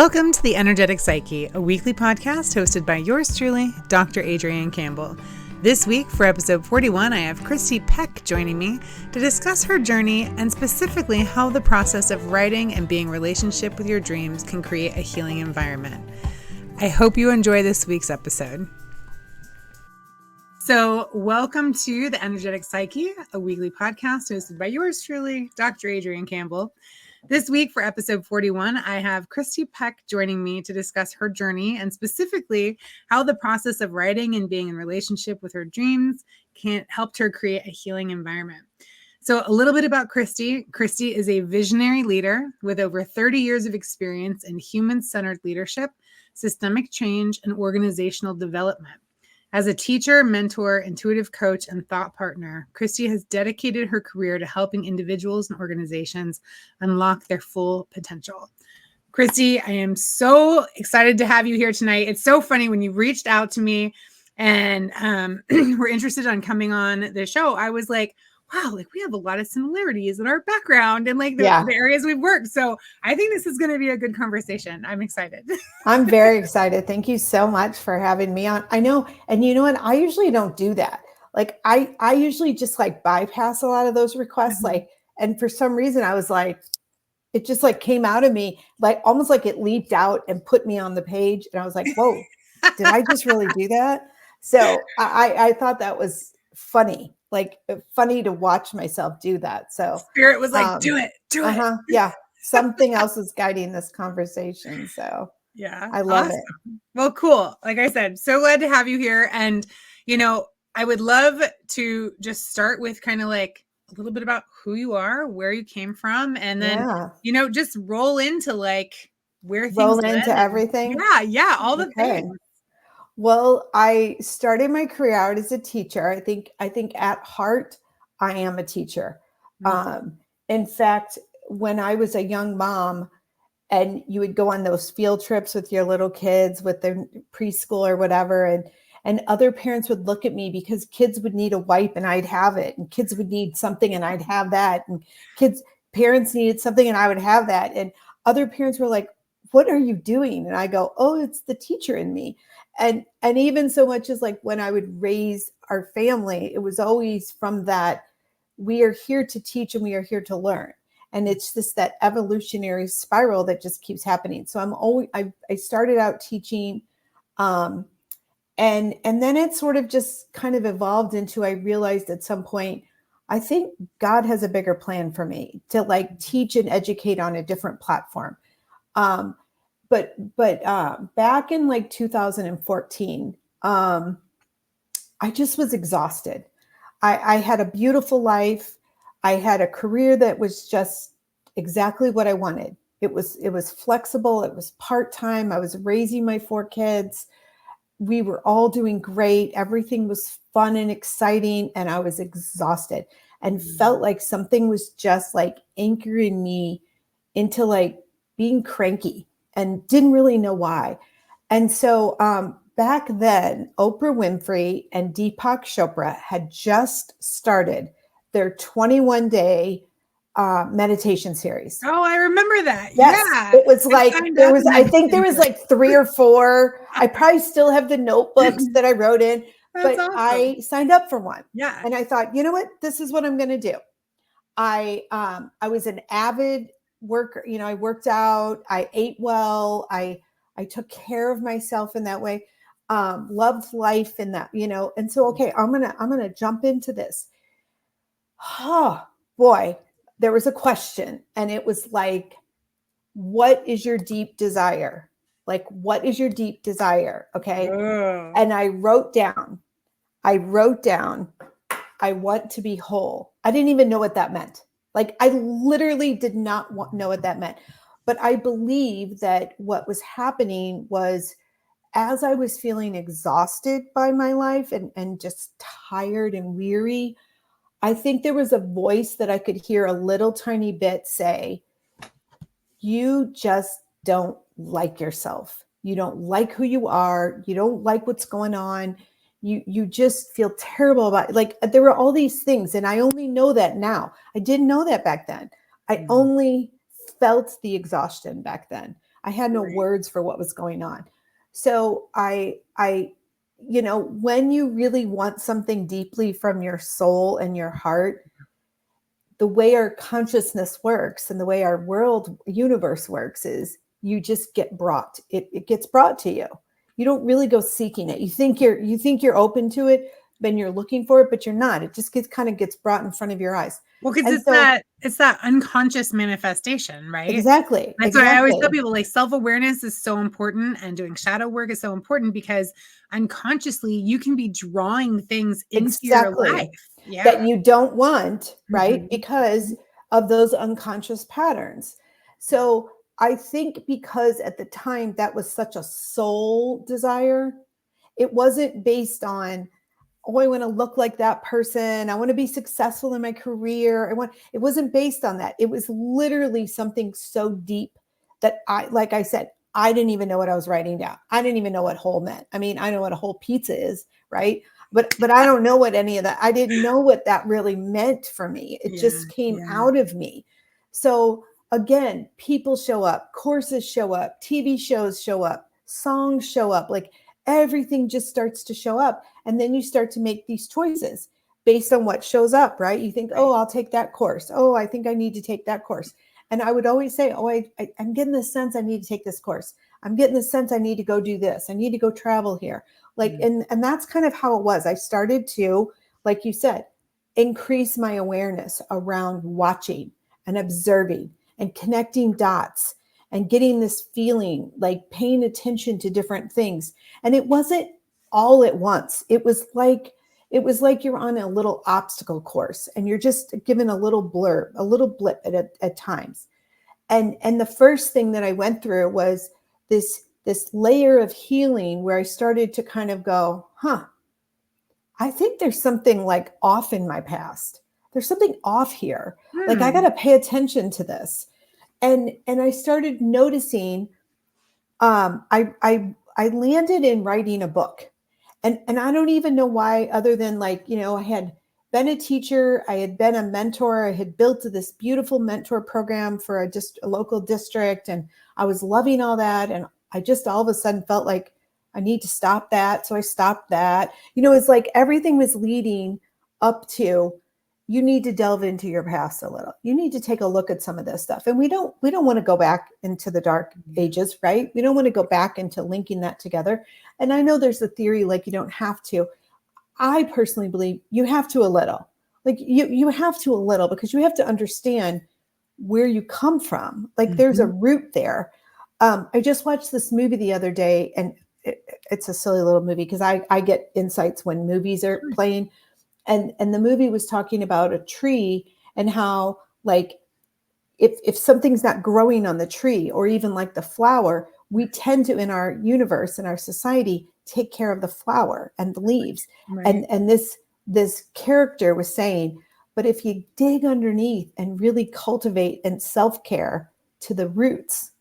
Welcome to the Energetic Psyche, a weekly podcast hosted by yours truly, Dr. Adrian Campbell. This week, for episode 41, I have Kristi Peck joining me to discuss her journey and specifically how the process of writing and being in relationship with your dreams can create a healing environment. I hope you enjoy this week's episode. So welcome to the Energetic Psyche, a weekly podcast hosted by yours truly, Dr. Adrian Campbell. This week for episode 41, I have Kristi Peck joining me to discuss her journey and specifically how the process of writing and being in relationship with her dreams can help her create a healing environment. So a little bit about Kristi. Kristi is a visionary leader with over 30 years of experience in human-centered leadership, systemic change, and organizational development. As a teacher, mentor, intuitive coach, and thought partner, Kristi has dedicated her career to helping individuals and organizations unlock their full potential. Kristi, I am so excited to have you here tonight. It's so funny when you reached out to me and were interested in coming on the show. I was like, wow, like we have a lot of similarities in our background and like the areas we've worked. So I think this is going to be a good conversation. I'm excited. I'm very excited. Thank you so much for having me on. I know. And you know what? I usually don't do that. Like I usually just like bypass a lot of those requests. Like, and for some reason I was like, it just like came out of me, like almost like it leaped out and put me on the page. And I was like, whoa, did I just really do that? So I thought that was funny. Like funny to watch myself do that. So Spirit was like, do it. Yeah. Something else is guiding this conversation. So yeah, I love it. Well, cool. Like I said, so glad to have you here. And, you know, I would love to just start with kind of like a little bit about who you are, where you came from, and then, you know, just roll into like where things into everything. Yeah. All the things. Well, I started my career out as a teacher. I think at heart, I am a teacher. Mm-hmm. In fact, when I was a young mom and you would go on those field trips with your little kids with their preschool or whatever, and other parents would look at me because kids would need a wipe and I'd have it, and kids would need something and I'd have that, and parents needed something and I would have that. And other parents were like, what are you doing? And I go, oh, it's the teacher in me. And even so much as like when I would raise our family, it was always from that, we are here to teach and we are here to learn. And it's just that evolutionary spiral that just keeps happening. So I started out teaching, and then it sort of just kind of evolved into, I realized at some point, I think God has a bigger plan for me to like teach and educate on a different platform. But back in like 2014, I just was exhausted. I had a beautiful life. I had a career that was just exactly what I wanted. It was flexible. It was part-time. I was raising my 4 kids. We were all doing great. Everything was fun and exciting. And I was exhausted and felt like something was just like anchoring me into like being cranky. And didn't really know why. And so back then, Oprah Winfrey and Deepak Chopra had just started their 21-day meditation series. Oh, I remember that. Yes. Yeah. It was like, I think there was like 3 or 4. I probably still have the notebooks that I wrote in, but awesome. I signed up for one. Yeah. And I thought, you know what, this is what I'm going to do. I was an avid worker, you know, I worked out, I ate well, I took care of myself in that way, loved life in that, you know, and so, okay, I'm going to jump into this. Oh boy, there was a question and it was like, what is your deep desire? Like, what is your deep desire? Okay. And I wrote down, I want to be whole. I didn't even know what that meant. Like, I literally did not know what that meant. But I believe that what was happening was, as I was feeling exhausted by my life and just tired and weary, I think there was a voice that I could hear a little tiny bit say, you just don't like yourself. You don't like who you are. You don't like what's going on. You just feel terrible about it. Like there were all these things. And I only know that now. I didn't know that back then. I only felt the exhaustion back then. I had no Right. words for what was going on. So when you really want something deeply from your soul and your heart, the way our consciousness works and the way our world universe works is you just get brought. It gets brought to you. You don't really go seeking it. You think you're open to it, then you're looking for it, but you're not. It just kind of gets brought in front of your eyes. Well, because And so it's that unconscious manifestation, right? exactly. That's why I always tell people, like, self-awareness is so important, and doing shadow work is so important, because unconsciously you can be drawing things into your life. Yeah. That you don't want, right? Mhm. Because of those unconscious patterns. So I think because at the time that was such a soul desire, it wasn't based on, oh, I want to look like that person. I want to be successful in my career. It wasn't based on that. It was literally something so deep that like I said, I didn't even know what I was writing down. I didn't even know what whole meant. I mean, I know what a whole pizza is, right? But I don't know what any of that, I didn't know what that really meant for me. It just came out of me. So again, people show up, courses show up, TV shows show up, songs show up, like everything just starts to show up. And then you start to make these choices based on what shows up, right? You think, oh, I'll take that course. Oh, I think I need to take that course. And I would always say, oh, I'm getting the sense I need to take this course. I'm getting the sense I need to go do this. I need to go travel here. Like, and that's kind of how it was. I started to, like you said, increase my awareness around watching and observing and connecting dots and getting this feeling, like paying attention to different things. And it wasn't all at once. It was like you're on a little obstacle course and you're just given a little blurb, a little blip at times. And the first thing that I went through was this layer of healing where I started to kind of go, I think there's something like off in my past. There's something off here. Like I got to pay attention to this. And I started noticing, I landed in writing a book. And I don't even know why, other than like, I had been a teacher, I had been a mentor, I had built this beautiful mentor program for a local district, and I was loving all that. And I just all of a sudden felt like I need to stop that. So I stopped that. It's like everything was leading up to, you need to delve into your past a little. You need to take a look at some of this stuff. And we don't want to go back into the dark ages, right? We don't want to go back into linking that together. And I know there's a theory like you don't have to. I personally believe you have to a little. Like you have to a little, because you have to understand where you come from. Like there's a root there. I just watched this movie the other day, and it's a silly little movie because I get insights when movies are playing. And the movie was talking about a tree and how, like, if something's not growing on the tree, or even like the flower, we tend to, in our universe, in our society, take care of the flower and the leaves. Right. And this character was saying, but if you dig underneath and really cultivate and self-care to the roots,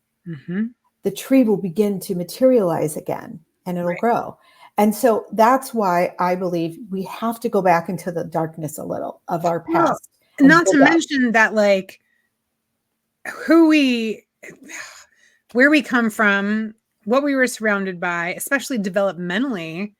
the tree will begin to materialize again, and it'll grow. And so that's why I believe we have to go back into the darkness a little of our past. Well, not to mention that, like, where we come from, what we were surrounded by, especially developmentally,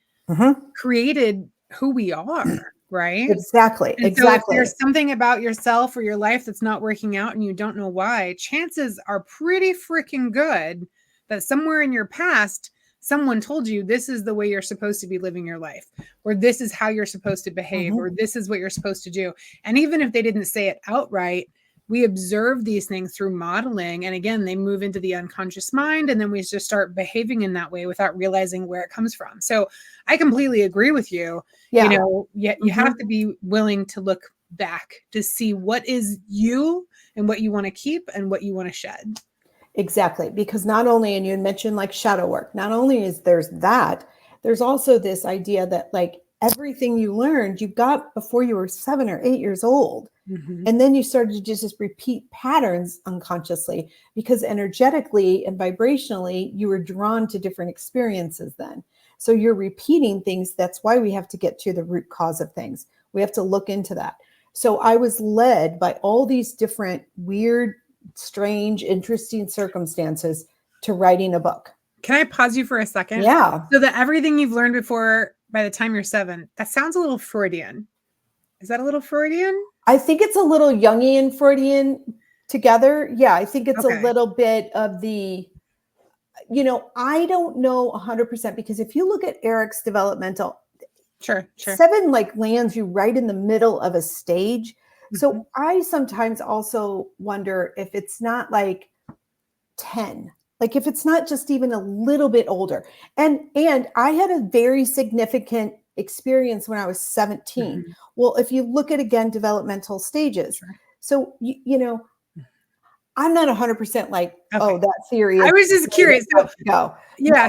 created who we are, right? Exactly. And so if there's something about yourself or your life that's not working out and you don't know why, chances are pretty freaking good that somewhere in your past, someone told you this is the way you're supposed to be living your life, or this is how you're supposed to behave, or this is what you're supposed to do. And even if they didn't say it outright, we observe these things through modeling. And again, they move into the unconscious mind, and then we just start behaving in that way without realizing where it comes from. So I completely agree with you. Yeah. You have to be willing to look back to see what is you and what you want to keep and what you want to shed. Exactly. Because not only, and you mentioned like shadow work, not only is there's that, there's also this idea that like everything you learned, you got before you were 7 or 8 years old. And then you started to just repeat patterns unconsciously, because energetically and vibrationally, you were drawn to different experiences then. So you're repeating things. That's why we have to get to the root cause of things. We have to look into that. So I was led by all these different weird, strange, interesting circumstances to writing a book. Can I pause you for a second? Yeah. So that everything you've learned before by the time you're 7, that sounds a little Freudian. Is that a little Freudian? I think it's a little Jungian Freudian together. Yeah, I think it's a little bit of the, I don't know 100% because if you look at Eric's developmental, Sure. 7 like lands you right in the middle of a stage. Mm-hmm. So I sometimes also wonder if it's not like 10, like if it's not just even a little bit older. And I had a very significant experience when I was 17. Mm-hmm. Well, if you look at, again, developmental stages. Sure. So, I'm not 100% like, okay, that theory. I was just curious. So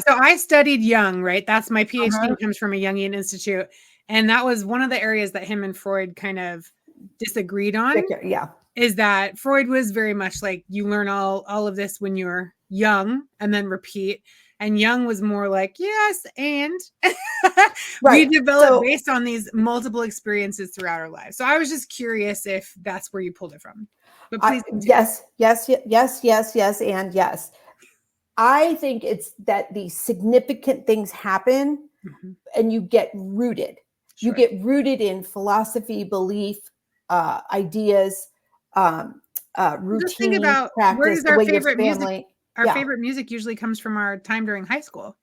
I studied Jung, right? That's my PhD comes from a Jungian institute. And that was one of the areas that him and Freud kind of disagreed on. Yeah. Is that Freud was very much like, you learn all of this when you're young and then repeat. And Jung was more like, yes, and we develop based on these multiple experiences throughout our lives. So I was just curious if that's where you pulled it from. But please continue. Yes, and yes. I think it's that the significant things happen and you get rooted. Sure. You get rooted in philosophy, belief, ideas, routine, just think about practice, where is our favorite music. Our favorite music usually comes from our time during high school.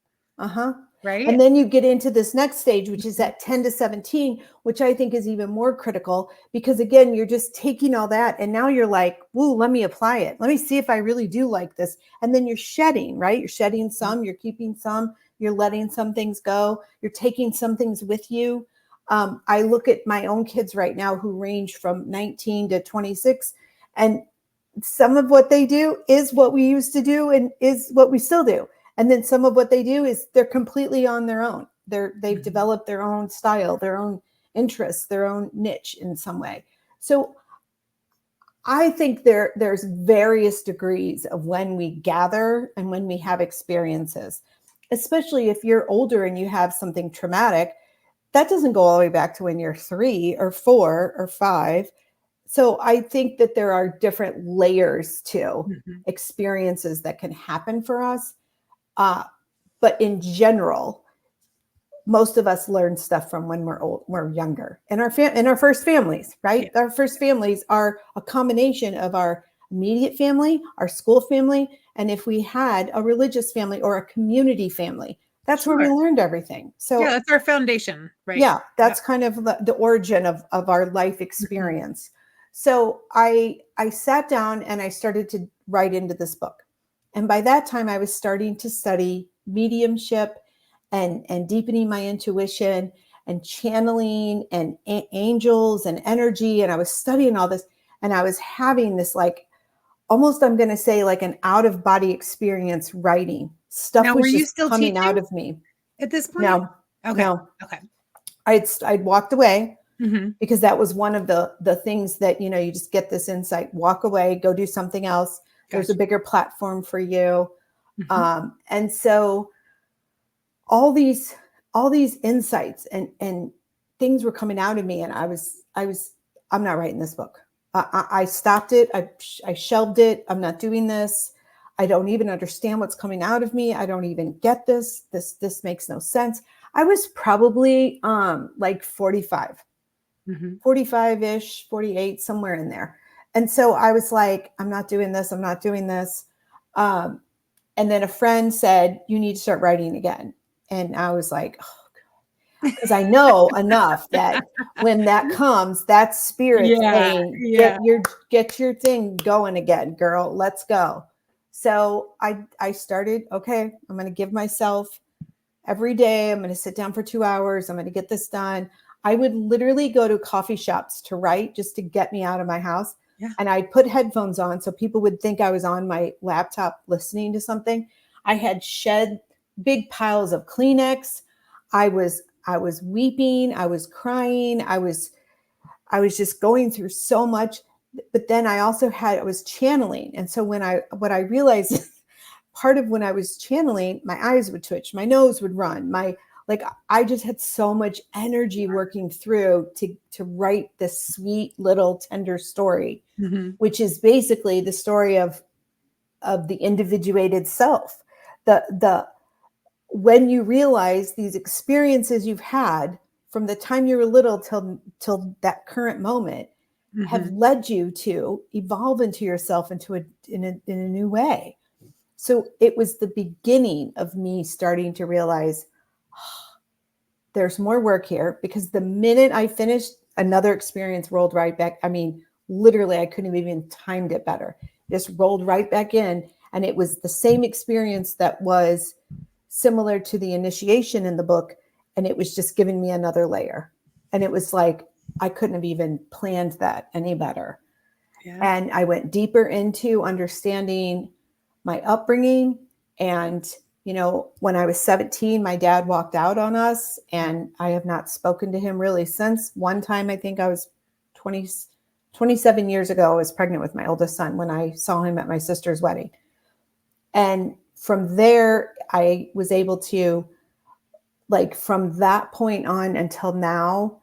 Right. And then you get into this next stage, which is at 10 to 17, which I think is even more critical because, again, you're just taking all that and now you're like, woo, let me apply it. Let me see if I really do like this. And then you're shedding, right? You're shedding some, you're keeping some, you're letting some things go. You're taking some things with you. I look at my own kids right now who range from 19 to 26, and some of what they do is what we used to do and is what we still do. And then some of what they do is they're completely on their own. They've developed their own style, their own interests, their own niche in some way. So I think there's various degrees of when we gather and when we have experiences, especially if you're older and you have something traumatic. That doesn't go all the way back to when you're 3 or 4 or 5. So I think that there are different layers to experiences that can happen for us. But in general, most of us learn stuff from when we're younger. In our first families, right? Yeah. Our first families are a combination of our immediate family, our school family, and if we had a religious family or a community family, that's where we learned everything. So yeah, that's our foundation, right? Yeah, that's kind of the origin of our life experience. So I sat down and I started to write into this book. And by that time, I was starting to study mediumship and deepening my intuition and channeling and angels and energy. And I was studying all this. And I was having this like, almost I'm going to say like an out of body experience writing. Stuff now, was just still coming out of me. At this point? No. Okay. No. Okay. I'd walked away. Because that was one of the things that, you just get this insight, walk away, go do something else. Gotcha. There's a bigger platform for you. And so all these insights and things were coming out of me. And I'm not writing this book. I stopped it. I shelved it. I'm not doing this. I don't even understand what's coming out of me. I don't even get this. This makes no sense. I was probably like 45. 45-ish, 48, somewhere in there. And so I was like, I'm not doing this. I'm not doing this. And then a friend said, you need to start writing again. And I was like, oh, God. Because I know enough that when that comes, that spirit saying, get your thing going again, girl, let's go. So I started, okay, I'm going to give myself every day. I'm going to sit down for 2 hours. I'm going to get this done. I would literally go to coffee shops to write just to get me out of my house. Yeah. And I'd put headphones on so people would think I was on my laptop listening to something. I had shed big piles of Kleenex. I was weeping. I was crying. I was just going through so much. But then I also I was channeling. And so what I realized, part of when I was channeling, my eyes would twitch, my nose would run, I just had so much energy working through to write this sweet little tender story, which is basically the story of the individuated self. the when you realize these experiences you've had from the time you were little till that current moment have led you to evolve into yourself in a new way. So it was the beginning of me starting to realize, oh, there's more work here, because the minute I finished, another experience rolled right back. I mean, literally, I couldn't have even timed it better. Just rolled right back in. And it was the same experience that was similar to the initiation in the book. And it was just giving me another layer. And it was like, I couldn't have even planned that any better. Yeah. And I went deeper into understanding my upbringing. And, you know, when I was 17, my dad walked out on us, and I have not spoken to him really since. One time, I think I was 27 years ago, I was pregnant with my oldest son when I saw him at my sister's wedding. And from there, I was able to, like, from that point on until now,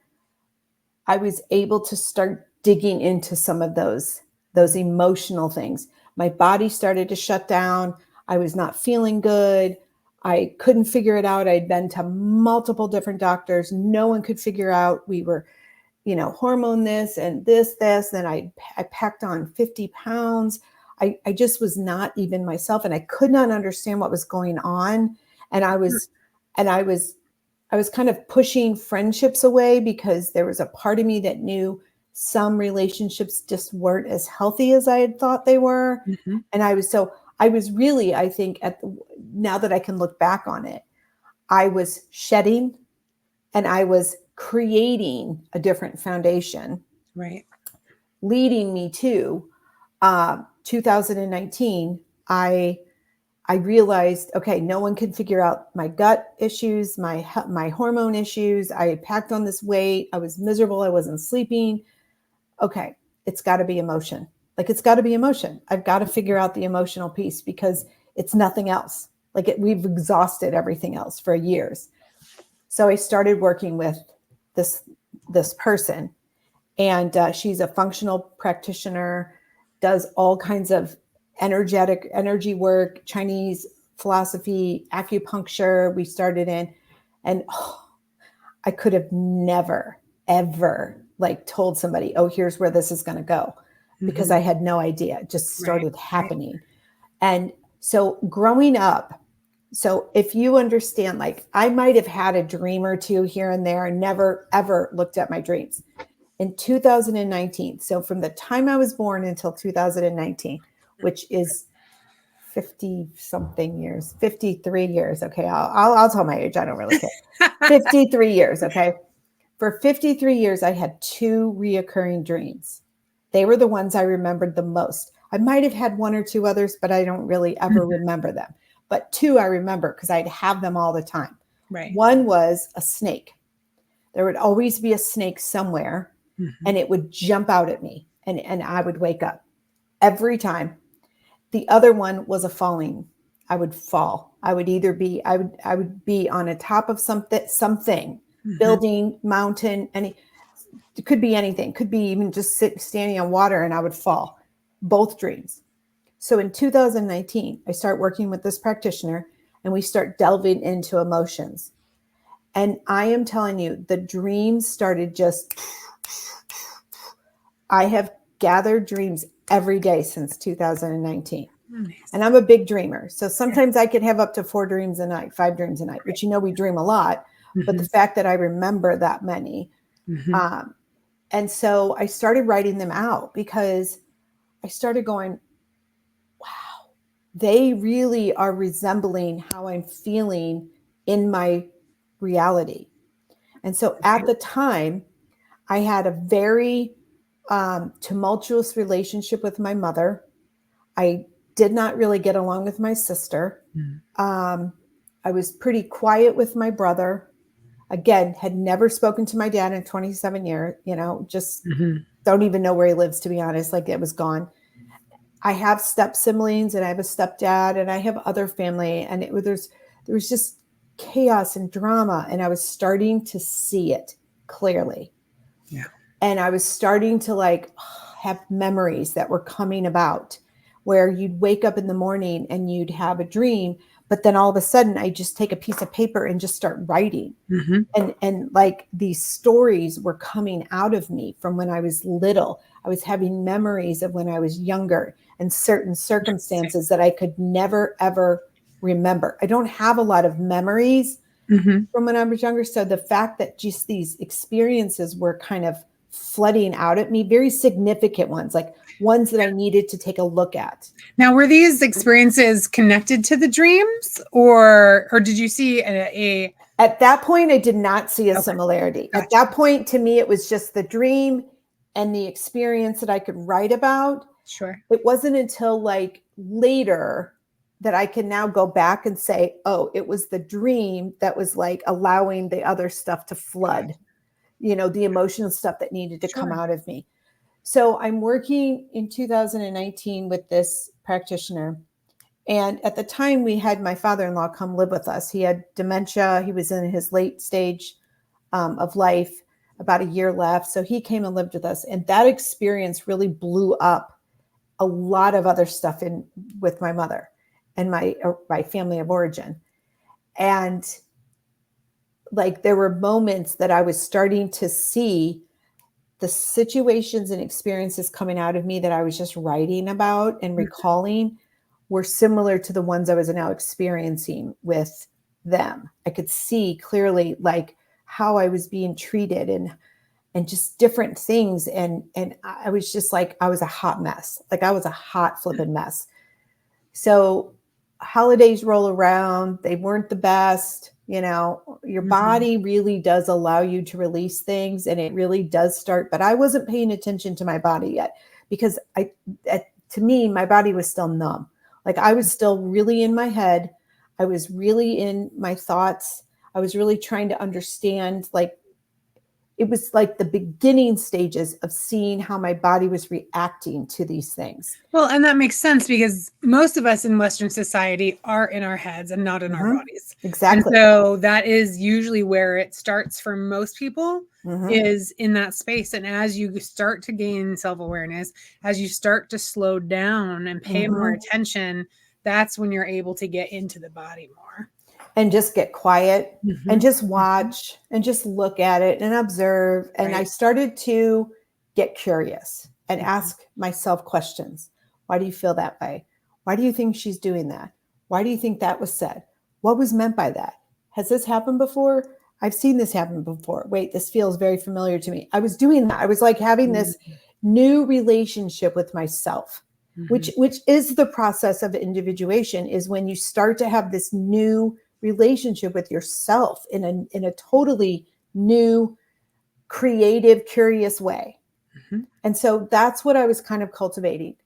I was able to start digging into some of those emotional things. My body started to shut down. I was not feeling good. I couldn't figure it out. I'd been to multiple different doctors. No one could figure out. We were, you know, hormone this and this. Then I packed on 50 pounds. I just was not even myself, and I could not understand what was going on. And I was kind of pushing friendships away, because there was a part of me that knew some relationships just weren't as healthy as I had thought they were. And I was really, I think, now that I can look back on it, I was shedding and I was creating a different foundation, right? Leading me to 2019. I realized, okay, no one can figure out my gut issues, my hormone issues. I had packed on this weight. I was miserable. I wasn't sleeping. Okay, it's got to be emotion. Like, it's got to be emotion. I've got to figure out the emotional piece, because it's nothing else. Like, we've exhausted everything else for years. So I started working with this person, and she's a functional practitioner, does all kinds of energy work, Chinese philosophy, acupuncture. We started in, and I could have never, ever told somebody, oh, here's where this is going to go, because I had no idea. It just started happening. Right. And so growing up, so if you understand, I might have had a dream or two here and there and never, ever looked at my dreams. In 2019, so from the time I was born until 2019, which is 50-something years, 53 years. Okay, I'll tell my age. I don't really care. 53 years, okay? For 53 years, I had 2 reoccurring dreams. They were the ones I remembered the most. I might have had 1 or 2 others, but I don't really ever remember them. But 2 I remember, because I'd have them all the time. Right. One was a snake. There would always be a snake somewhere, and it would jump out at me, and I would wake up every time. The other one was a falling. I would fall. I would either be, I would be on a top of something, building, mountain, it could be anything. Could be even just standing on water, and I would fall. Both dreams. So in 2019, I start working with this practitioner, and we start delving into emotions. And I am telling you, the dreams started just, I have gathered dreams every day since 2019. Nice. And I'm a big dreamer. So sometimes I could have up to 4 dreams a night, 5 dreams a night, which, we dream a lot, but the fact that I remember that many. And so I started writing them out, because I started going, wow, they really are resembling how I'm feeling in my reality. And so at the time, I had a very tumultuous relationship with my mother. I did not really get along with my sister. I was pretty quiet with my brother. Again, had never spoken to my dad in 27 years, just don't even know where he lives, to be honest. It was gone. I have step siblings, and I have a stepdad, and I have other family, and there was just chaos and drama, and I was starting to see it clearly. Yeah. And I was starting to have memories that were coming about, where you'd wake up in the morning and you'd have a dream, But then all of a sudden I just take a piece of paper and just start writing. And like these stories were coming out of me from when I was little. I was having memories of when I was younger and certain circumstances that I could never, ever remember. I don't have a lot of memories from when I was younger. So the fact that just these experiences were kind of flooding out at me, very significant ones, like ones that I needed to take a look at. Now, were these experiences connected to the dreams, or did you see a At that point, I did not see a similarity. Gotcha. At that point, to me, it was just the dream and the experience that I could write about. Sure. It wasn't until like later that I can now go back and say, oh, it was the dream that was like allowing the other stuff to flood, you know, the emotional stuff that needed to come out of me. So I'm working in 2019 with this practitioner. And at the time we had my father-in-law come live with us. He had dementia. He was in his late stage of life, about a year left. So he came and lived with us. And that experience really blew up a lot of other stuff in with my mother and my family of origin. And like, there were moments that I was starting to see the situations and experiences coming out of me that I was just writing about and recalling were similar to the ones I was now experiencing with them. I could see clearly like how I was being treated and just different things. And I was just like, I was a hot mess. Like I was a hot flipping mess. So holidays roll around. They weren't the best. You know, your body really does allow you to release things, and it really does start. But I wasn't paying attention to my body yet because to me, my body was still numb. Like I was still really in my head. I was really in my thoughts. I was really trying to understand, like, it was like the beginning stages of seeing how my body was reacting to these things. Well, and that makes sense because most of us in Western society are in our heads and not in our bodies. Exactly. And so that is usually where it starts for most people, is in that space. And as you start to gain self-awareness, as you start to slow down and pay more attention, that's when you're able to get into the body more. And just get quiet and just watch and just look at it and observe. And I started to get curious and ask myself questions. Why do you feel that way? Why do you think she's doing that? Why do you think that was said? What was meant by that? Has this happened before? I've seen this happen before. Wait, this feels very familiar to me. I was doing that. I was like having this new relationship with myself, which is the process of individuation, is when you start to have this new relationship with yourself in a totally new, creative, curious way. And so that's what I was kind of cultivating.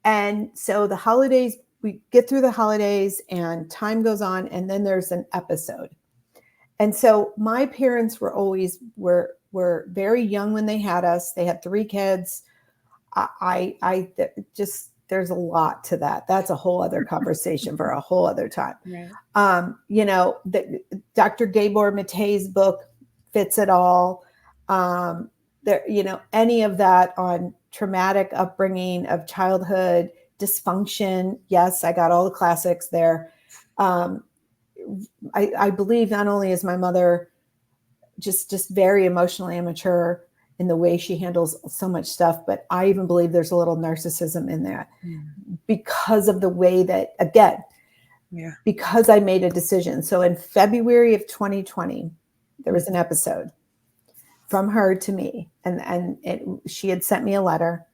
And so the holidays, we get through the holidays and time goes on, and then there's an episode. And so my parents were very young when they had us. They had 3 kids. I there's a lot to that. That's a whole other conversation for a whole other time. Right. You know, Dr. Gabor Mate's book fits it all. You know, any of that on traumatic upbringing of childhood, dysfunction. Yes, I got all the classics there. I believe not only is my mother just very emotionally immature in the way she handles so much stuff, but I even believe there's a little narcissism in that because of the way that, again, because I made a decision. So in February of 2020, there was an episode from her to me, and she had sent me a letter,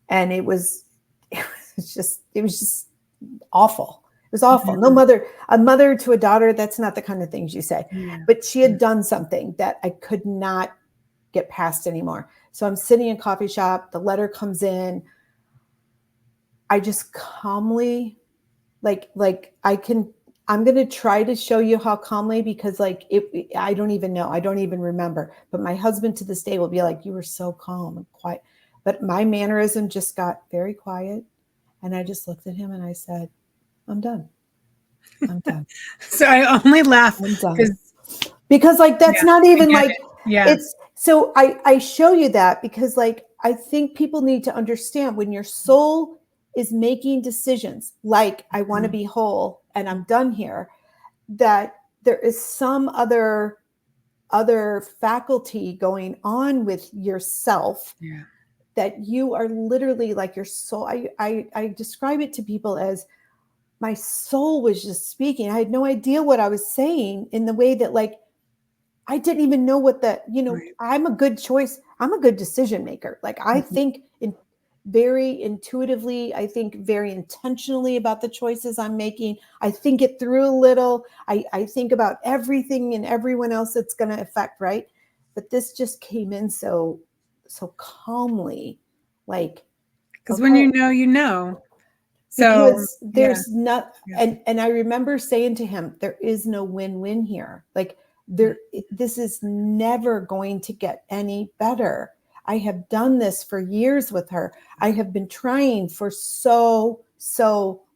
and it was just awful. It was awful. No a mother to a daughter, that's not the kind of things you say. But she had done something that I could not get past anymore. So I'm sitting in a coffee shop, the letter comes in. I just calmly, I'm going to try to show you how calmly, because I don't even know. I don't even remember. But my husband to this day will be like, you were so calm and quiet. But my mannerism just got very quiet. And I just looked at him and I said, I'm done. I'm done. So I only laugh because that's not even it's, so I show you that because I think people need to understand when your soul is making decisions, like I want to be whole and I'm done here, that there is some other faculty going on with yourself. Yeah. That you are literally like your soul. I describe it to people as my soul was just speaking. I had no idea what I was saying, in the way that, like, I didn't even know what the, Right. I'm a good choice. I'm a good decision maker. Like, I think very intuitively, I think very intentionally about the choices I'm making. I think it through a little. I think about everything and everyone else that's going to affect, right? But this just came in so calmly, like, Because okay. when you know. So Because there's not, and I remember saying to him, there is no win-win here. Like, this is never going to get any better. I have done this for years with her. I have been trying for so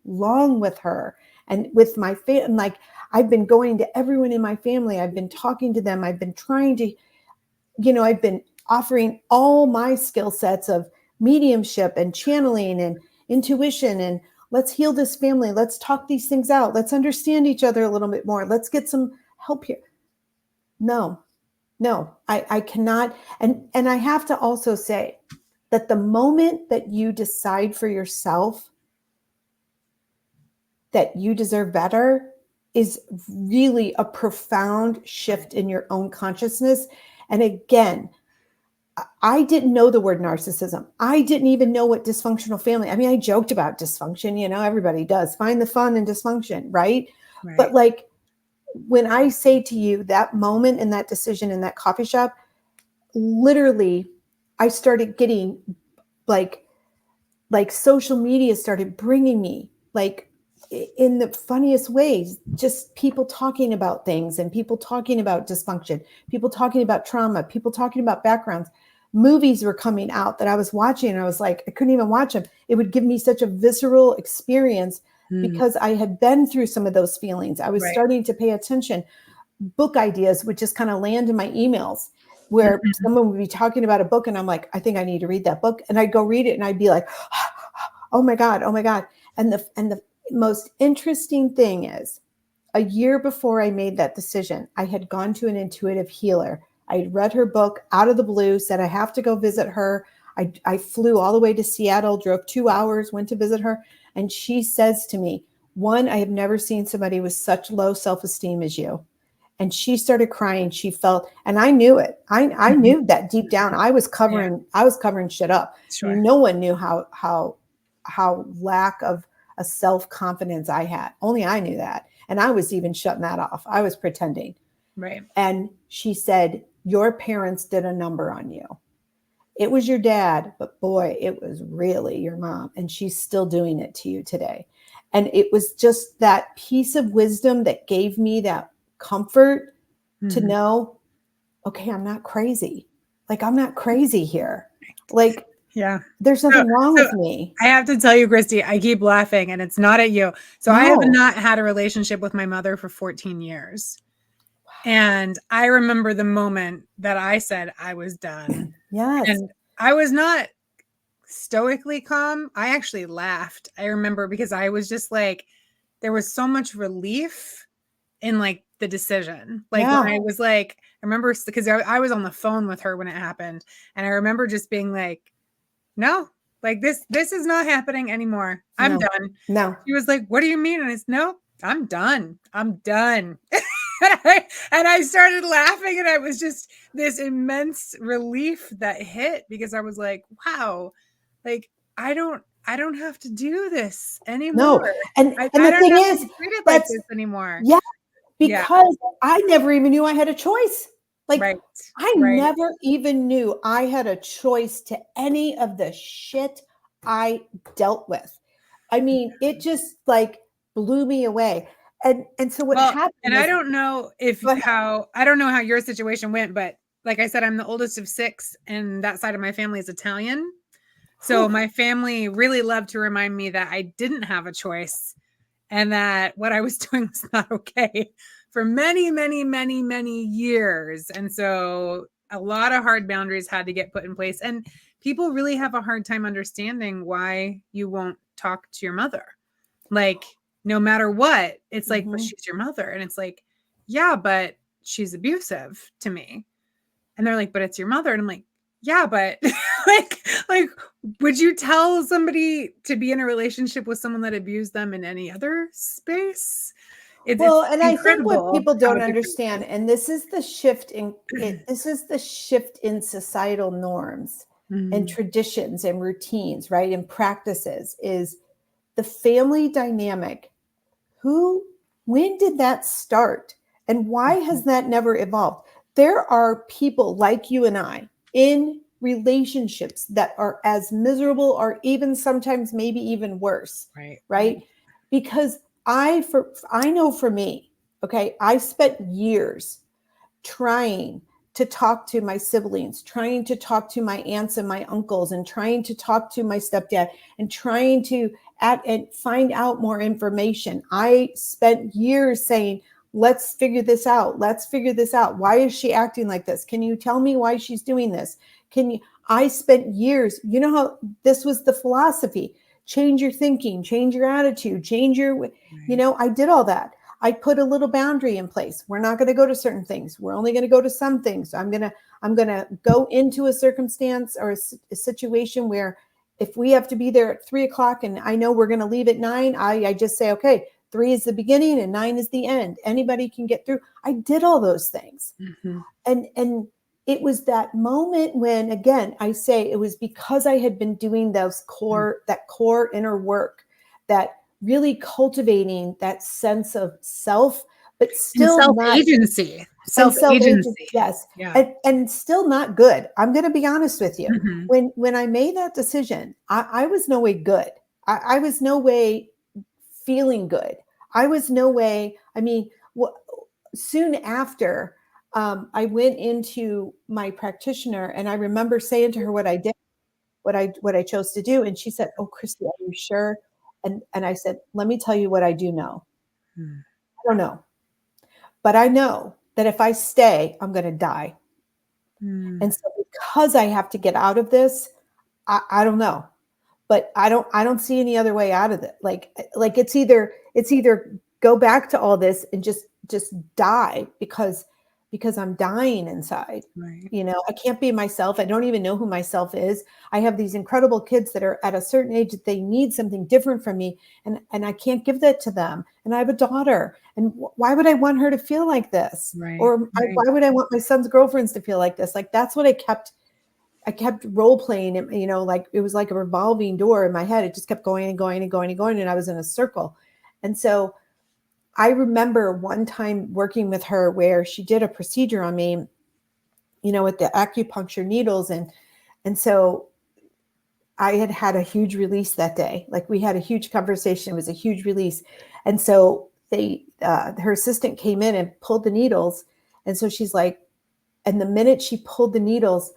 long with her, and with my family. Like, I've been going to everyone in my family. I've been talking to them. I've been trying to, I've been offering all my skill sets of mediumship and channeling and intuition, and let's heal this family. Let's talk these things out. Let's understand each other a little bit more. Let's get some help here. No, I cannot. And I have to also say that the moment that you decide for yourself that you deserve better is really a profound shift in your own consciousness. And again, I didn't know the word narcissism. I didn't even know what dysfunctional family. I mean, I joked about dysfunction, everybody does. Find the fun in dysfunction, right? But like, when I say to you that moment and that decision in that coffee shop, literally, I started getting like social media started bringing me, like, in the funniest ways, just people talking about things, and people talking about dysfunction, people talking about trauma, people talking about backgrounds. Movies were coming out that I was watching, and I was like, I couldn't even watch them. It would give me such a visceral experience because I had been through some of those feelings. I was starting to pay attention. Book ideas would just kind of land in my emails, where someone would be talking about a book, and I'm like, I think I need to read that book. And I'd go read it, and I'd be like, oh my God. And the most interesting thing is, a year before I made that decision, I had gone to an intuitive healer. I had read her book out of the blue, said I have to go visit her. I flew all the way to Seattle, drove 2 hours, went to visit her. And she says to me, one, I have never seen somebody with such low self-esteem as you. And she started crying. She felt, and I knew it. I knew that deep down. I was covering shit up. Sure. No one knew how lack of a self-confidence I had. Only I knew that. And I was even shutting that off. I was pretending. Right. And she said, your parents did a number on you. It was your dad, but boy, it was really your mom. And she's still doing it to you today. And it was just that piece of wisdom that gave me that comfort to know, okay, I'm not crazy. Like, I'm not crazy here. Like, there's nothing wrong with me. I have to tell you, Kristi, I keep laughing, and it's not at you. So I have not had a relationship with my mother for 14 years. Wow. And I remember the moment that I said I was done. Yes. And I was not stoically calm. I actually laughed. I remember, because I was just like, there was so much relief in like the decision. Like, when I was like, I remember, because I was on the phone with her when it happened. And I remember just being like, no, like this is not happening anymore. I'm done. No. She was like, what do you mean? And it's, no, I'm done. I'm done. and I started laughing, and I was just this immense relief that hit, because I was like, wow, like, I don't have to do this anymore. No. And I the don't thing have is, to be treated like this anymore. Yeah. Because I never even knew I had a choice. Like, I never even knew I had a choice to any of the shit I dealt with. I mean, it just like blew me away. And so what happened? And I don't know I don't know how your situation went, but like I said, I'm the oldest of 6, and that side of my family is Italian. So my family really loved to remind me that I didn't have a choice, and that what I was doing was not okay for many, many, many, many years. And so a lot of hard boundaries had to get put in place. And people really have a hard time understanding why you won't talk to your mother. Like, no matter what, it's like, but Mhm. she's your mother. And it's like, yeah, but she's abusive to me. And they're like, but it's your mother. And I'm like, yeah, but like, would you tell somebody to be in a relationship with someone that abused them in any other space? It's Well, and I think what incredible people how don't different it understand, is. and this is the shift in it, this is the shift in societal norms and Mhm. traditions and routines, right? And practices is the family dynamic. Who, when did that start? And why has that never evolved? There are people like you and I in relationships that are as miserable or even sometimes maybe even worse, Right. right? Because I know for me, okay, I spent years trying to talk to my siblings, trying to talk to my aunts and my uncles, and trying to talk to my stepdad, and trying to and find out more information. I spent years saying, let's figure this out. Let's figure this out. Why is she acting like this? Can you tell me why she's doing this? Can you? I spent years, you know how this was the philosophy: change your thinking, change your attitude, change your, Right. I did all that. I put a little boundary in place. We're not going to go to certain things. We're only going to go to some things. I'm going to go into a circumstance or a situation where if we have to be there at 3:00 and I know we're going to leave at 9, I just say, okay, 3 is the beginning and 9 is the end. Anybody can get through. I did all those things. Mhm. And it was that moment when, again, I say it was because I had been doing that core inner work, that really cultivating that sense of self, but And still not, self-agency. and self-agent, Self-agency. yes, Yeah. and still not good. I'm going to be honest with you. Mhm. When I made that decision, I was no way good. I was no way feeling good. I was no way. I mean, soon after, I went into my practitioner, and I remember saying to her what I did, what I chose to do, and she said, "Oh, Kristi, are you sure?" And I said, "Let me tell you what I do know. Mm. I don't know, but I know that if I stay, I'm going to die. Mm. And so because I have to get out of this, I don't know, but I don't see any other way out of it. Like it's either go back to all this and just die because I'm dying inside. Right. I can't be myself. I don't even know who myself is. I have these incredible kids that are at a certain age that they need something different from me, and I can't give that to them. And I have a daughter, and why would I want her to feel like this? Right. Or Right. why would I want my son's girlfriends to feel like this? Like that's what I kept role playing it, like it was like a revolving door in my head. It just kept going and going and going and going. And I was in a circle. And so I remember one time working with her where she did a procedure on me, with the acupuncture needles. And so I had a huge release that day. Like we had a huge conversation. It was a huge release. And so her assistant came in and pulled the needles. And so she's like, and the minute she pulled the needles,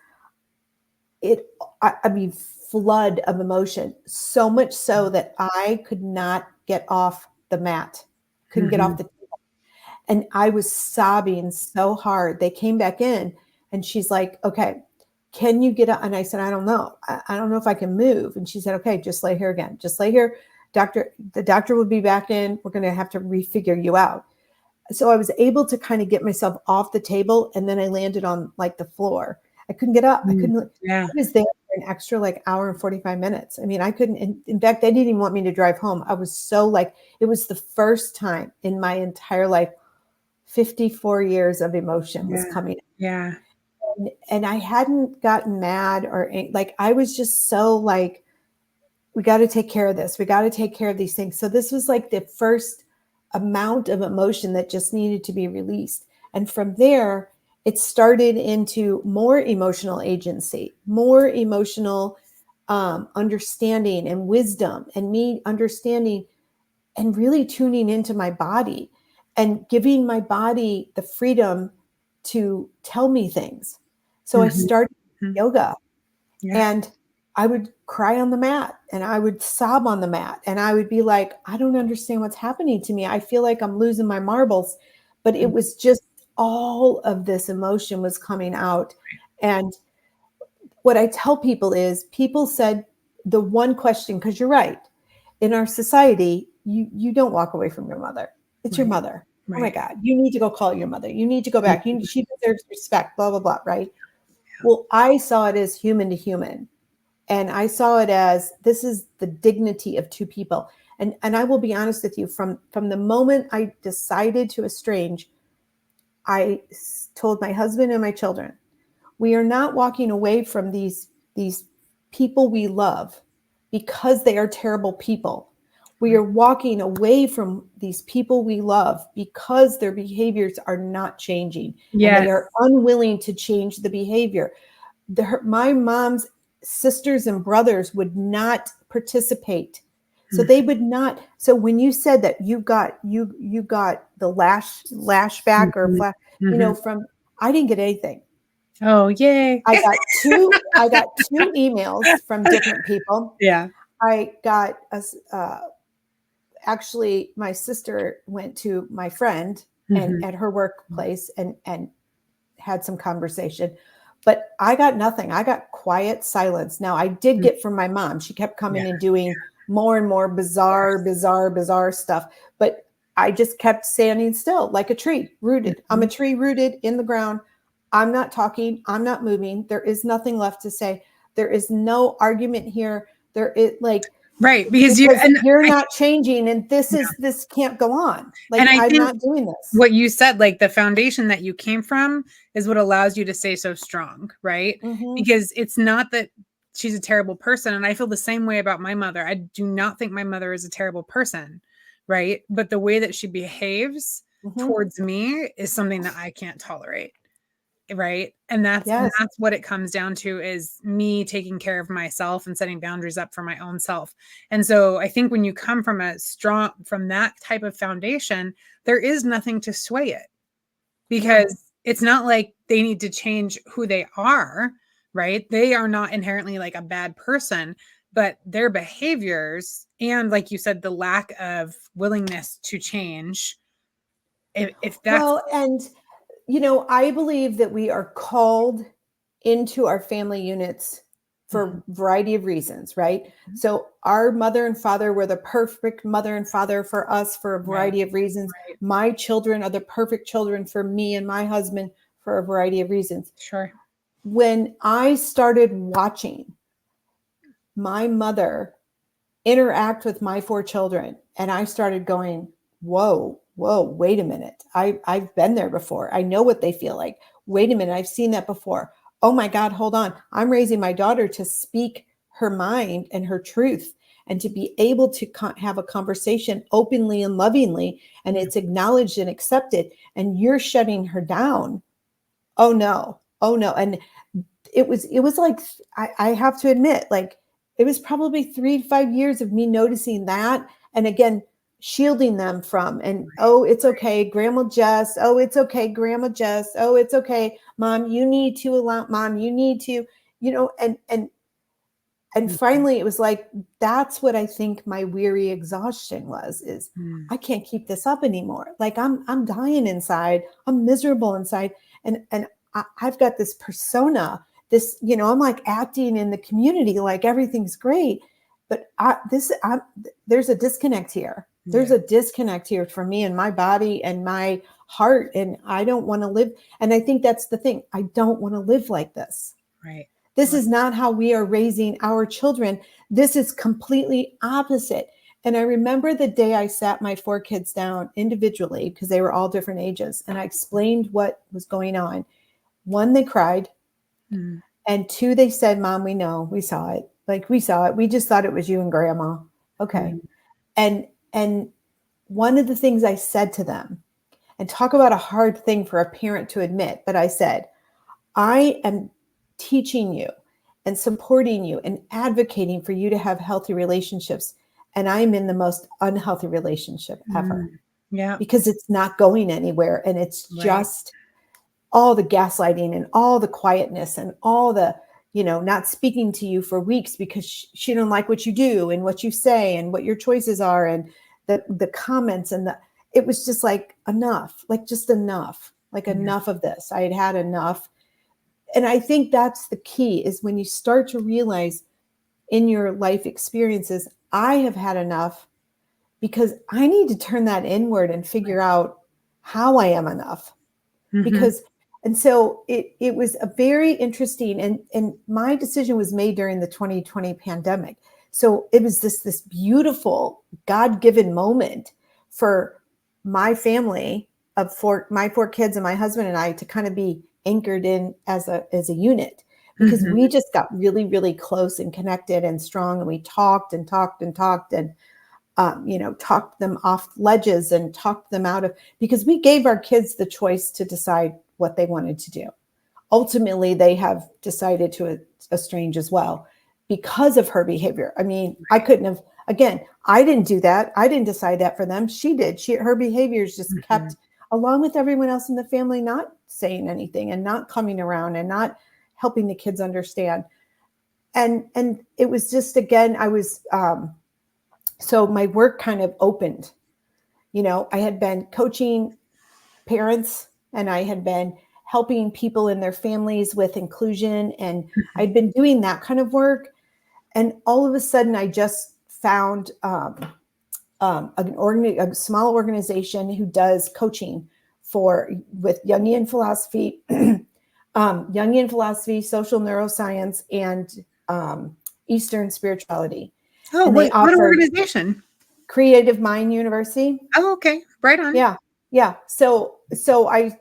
I mean, flood of emotion, so much so that I could not get off the mat, couldn't get off Mhm. the table. And I was sobbing so hard. They came back in and she's like, okay, can you get up? And I said, I don't know. I don't know if I can move. And she said, okay, just lay here again. Just lay here. The doctor will be back in. We're going to have to refigure you out. So I was able to kind of get myself off the table, and then I landed on like the floor. I couldn't get up. I Mm. couldn't. Yeah. I was there for an extra like hour and 45 minutes. I mean, I couldn't. In fact, they didn't even want me to drive home. I was so like, it was the first time in my entire life, 54 years of emotion was Yeah. coming. Yeah. And I hadn't gotten mad or like, I was just so like, we got to take care of this. We got to take care of these things. So this was like the first amount of emotion that just needed to be released. And from there, it started into more emotional agency, more emotional understanding and wisdom, and me understanding and really tuning into my body and giving my body the freedom to tell me things. So I Mhm. started Mhm. yoga, Yeah. and I would cry on the mat, and I would sob on the mat, and I would be like, I don't understand what's happening to me. I feel like I'm losing my marbles. But it Mm. was just all of this emotion was coming out. And what I tell people is, people said the one question, because you're right, in our society, you don't walk away from your mother. It's your mother. Right. Oh my God, you need to go call your mother. You need to go back. She deserves respect, blah, blah, blah, right? Well, I saw it as human to human. And I saw it as, this is the dignity of two people. And I will be honest with you, from the moment I decided to estrange, I told my husband and my children, we are not walking away from these people we love because they are terrible people. We are walking away from these people we love because their behaviors are not changing. Yes. And they are unwilling to change the behavior. My mom's sisters and brothers would not participate. So they would not. So when you said that you got the lashback or from, I didn't get anything. Oh, yay. I got two emails from different people. Yeah. I got actually my sister went to my friend and at her workplace and had some conversation, but I got nothing. I got quiet silence. Now I did get from my mom. She kept coming and doing more and more bizarre stuff, but I just kept standing still like a tree rooted. I'm a tree rooted in the ground. I'm not talking. I'm not moving. There is nothing left to say. There is no argument here. There is right, because you're not changing, and this can't go on. Like, and I'm not doing this. What you said, like the foundation that you came from is what allows you to stay so strong, right? Because it's not that she's a terrible person. And I feel the same way about my mother. I do not think my mother is a terrible person, right? But the way that she behaves towards me is something that I can't tolerate. Right. And that's what it comes down to, is me taking care of myself and setting boundaries up for my own self. And so I think when you come from from that type of foundation, there is nothing to sway it, because it's not like they need to change who they are, right? They are not inherently like a bad person, but their behaviors and, like you said, the lack of willingness to change. If that's I believe that we are called into our family units for a variety of reasons, right? So our mother and father were the perfect mother and father for us for a variety of reasons. Right. My children are the perfect children for me and my husband for a variety of reasons. Sure. When I started watching my mother interact with my 4 children, and I started going, whoa, wait a minute. I've been there before. I know what they feel like. Wait a minute. I've seen that before. Oh my God, hold on. I'm raising my daughter to speak her mind and her truth, and to be able to have a conversation openly and lovingly, and it's acknowledged and accepted, and you're shutting her down. Oh no. And it was like, I have to admit, like, it was probably 3 to 5 years of me noticing that. And again, shielding them from, oh, it's okay, Grandma Jess. Oh, it's okay, Grandma Jess. Oh, it's okay, Mom, you need to allow, Mom, you need to, and finally it was like, that's what I think my weary exhaustion is I can't keep this up anymore. Like, I'm dying inside. I'm miserable inside. And I've got this persona, I'm like acting in the community like everything's great, but there's a disconnect here. There's a disconnect here for me and my body and my heart. And I don't want to live. And I think that's the thing. I don't want to live like this. Right. This is not how we are raising our children. This is completely opposite. And I remember the day I sat my 4 kids down individually, because they were all different ages, and I explained what was going on. 1, they cried. And 2, they said, Mom, we know, we saw it. Like, we saw it. We just thought it was you and Grandma. Okay. And one of the things I said to them, and talk about a hard thing for a parent to admit, but I said, I am teaching you and supporting you and advocating for you to have healthy relationships. And I'm in the most unhealthy relationship ever. Yeah. Because it's not going anywhere. And it's just all the gaslighting and all the quietness and all the, not speaking to you for weeks because she don't like what you do and what you say and what your choices are, and the comments, and it was just like, enough, like just enough, like enough of this. I had had enough. And I think that's the key, is when you start to realize in your life experiences, I have had enough. because I need to turn that inward and figure out how I am enough. Mm-hmm. Because, and so it was a very interesting, and my decision was made during the 2020 pandemic. So it was this beautiful God-given moment for my family of my four kids and my husband and I to kind of be anchored in as a unit, because we just got really, really close and connected and strong. And we talked and talked and talked and, talked them off ledges and talked them out of, because we gave our kids the choice to decide what they wanted to do. Ultimately, they have decided to estrange as well because of her behavior. I mean, I couldn't have, again, I didn't do that. I didn't decide that for them. She did. Her behaviors just kept, along with everyone else in the family, not saying anything and not coming around and not helping the kids understand. And it was just, again, I was, so my work kind of opened. I had been coaching parents, and I had been helping people in their families with inclusion, and I'd been doing that kind of work. And all of a sudden, I just found a small organization who does coaching with Jungian philosophy, social neuroscience, and Eastern spirituality. Oh, and what organization? Creative Mind University. Oh, okay. Right on. Yeah. So I,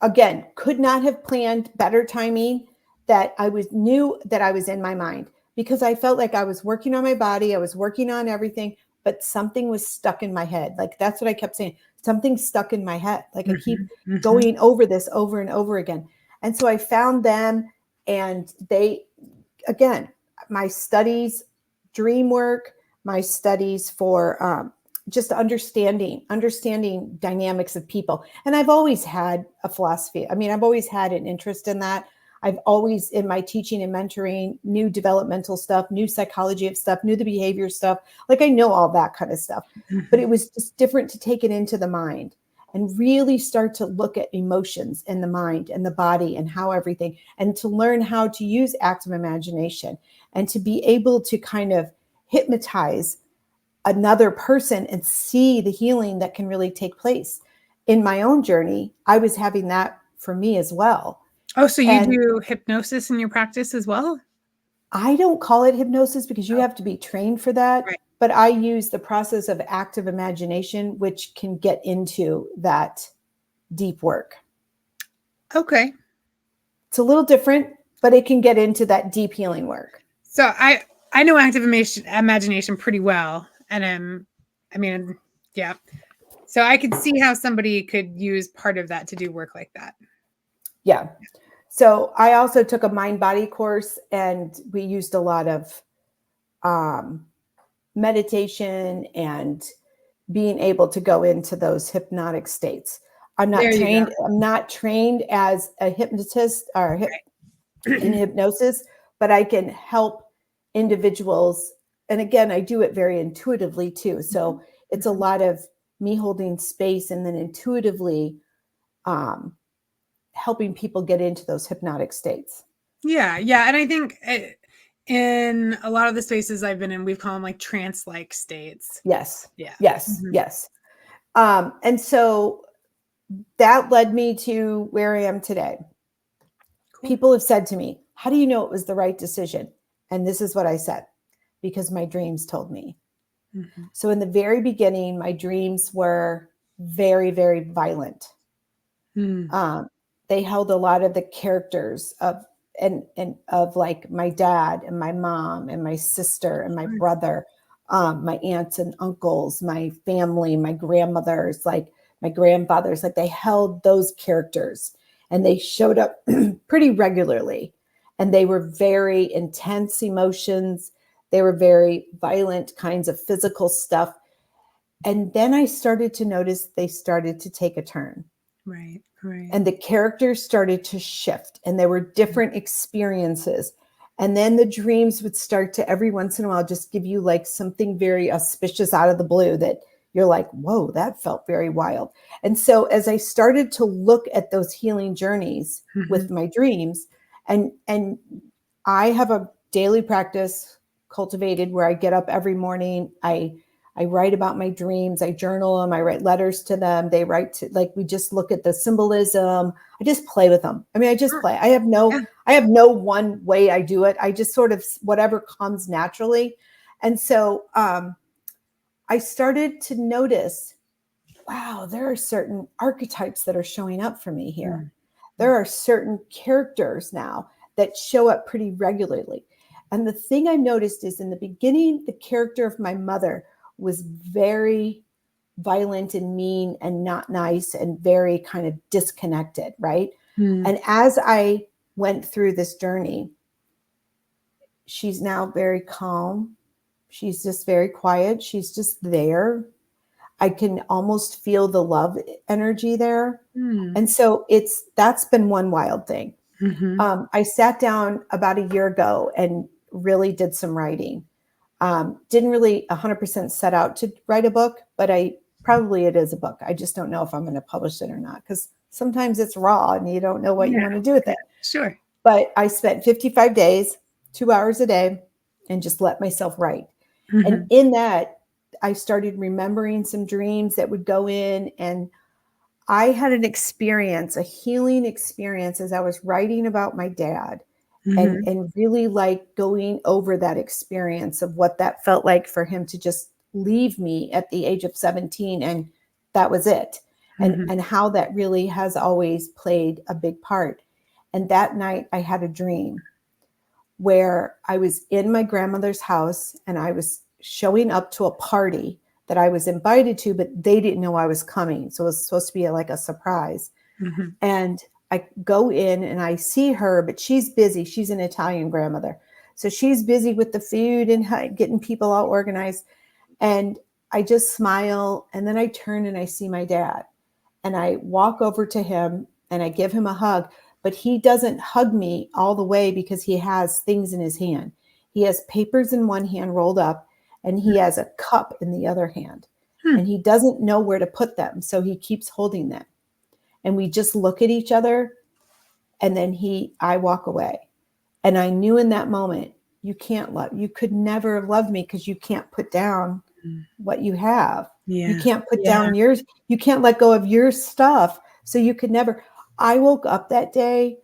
again, could not have planned better timing, that I knew that I was in my mind, because I felt like I was working on my body. I was working on everything, but something was stuck in my head. Like, that's what I kept saying. Something's stuck in my head. Like, I keep going over this over and over again. And so I found them, and they, again, my studies, dream work, my studies for just understanding dynamics of people. And I've always had a philosophy. I mean, I've always had an interest in that. I've always, in my teaching and mentoring, knew developmental stuff, knew psychology of stuff, knew the behavior stuff. Like, I know all that kind of stuff, but it was just different to take it into the mind and really start to look at emotions in the mind and the body and how everything, and to learn how to use active imagination and to be able to kind of hypnotize another person and see the healing that can really take place. In my own journey, I was having that for me as well. Oh, so you do hypnosis in your practice as well? I don't call it hypnosis because you have to be trained for that. Right. But I use the process of active imagination, which can get into that deep work. Okay. It's a little different, but it can get into that deep healing work. So I know active imagination pretty well. And yeah. So I could see how somebody could use part of that to do work like that. Yeah. So I also took a mind-body course, and we used a lot of meditation and being able to go into those hypnotic states. I'm not trained as a hypnotist or in hypnosis, but I can help individuals. And again, I do it very intuitively too. So it's a lot of me holding space and then intuitively helping people get into those hypnotic states. Yeah. And I think in a lot of the spaces I've been in, we've called them like trance-like states. Yes. Yeah. Yes. Yes. And so that led me to where I am today. Cool. People have said to me, how do you know it was the right decision? And this is what I said: because my dreams told me. So in the very beginning, my dreams were very, very violent. They held a lot of the characters of like my dad and my mom and my sister and my brother, my aunts and uncles, my family, my grandmothers, like my grandfathers. Like, they held those characters, and they showed up pretty regularly, and they were very intense emotions. They were very violent kinds of physical stuff. And then I started to notice they started to take a turn. Right. And the characters started to shift, and there were different experiences. And then the dreams would start to, every once in a while, just give you like something very auspicious out of the blue that you're like, whoa, that felt very wild. And so as I started to look at those healing journeys with my dreams, and I have a daily practice cultivated where I get up every morning. I I write about my dreams. I journal them. I write letters to them. They write to, like, we just look at the symbolism. I just play with them. I mean, I just play. I have no one way I do it. I just sort of whatever comes naturally. And so I started to notice, wow, there are certain archetypes that are showing up for me here. There are certain characters now that show up pretty regularly. And the thing I noticed is in the beginning, the character of my mother was very violent and mean and not nice and very kind of disconnected, right? And as I went through this journey, she's now very calm. She's just very quiet. She's just there. I can almost feel the love energy there. And so that's been one wild thing. I sat down about a year ago and really did some writing. Didn't really 100% set out to write a book, but it is a book. I just don't know if I'm going to publish it or not, because sometimes it's raw and you don't know what you want to do with it. Sure. But I spent 55 days, 2 hours a day, and just let myself write. And in that, I started remembering some dreams that would go in, and I had an experience, a healing experience, as I was writing about my dad and really like going over that experience of what that felt like for him to just leave me at the age of 17. And that was it. And how that really has always played a big part. And that night I had a dream where I was in my grandmother's house and I was showing up to a party that I was invited to, but they didn't know I was coming. So it was supposed to be like a surprise. And I go in and I see her, but she's busy. She's an Italian grandmother. So she's busy with the food and getting people all organized. And I just smile. And then I turn and I see my dad. And I walk over to him and I give him a hug. But he doesn't hug me all the way because he has things in his hand. He has papers in one hand rolled up, and he has a cup in the other hand. And he doesn't know where to put them. So he keeps holding them. And we just look at each other. And then I walk away. And I knew in that moment, you could never have loved me because you can't put down what you have. You can't put down yours. You can't let go of your stuff. So you could never. I woke up that day,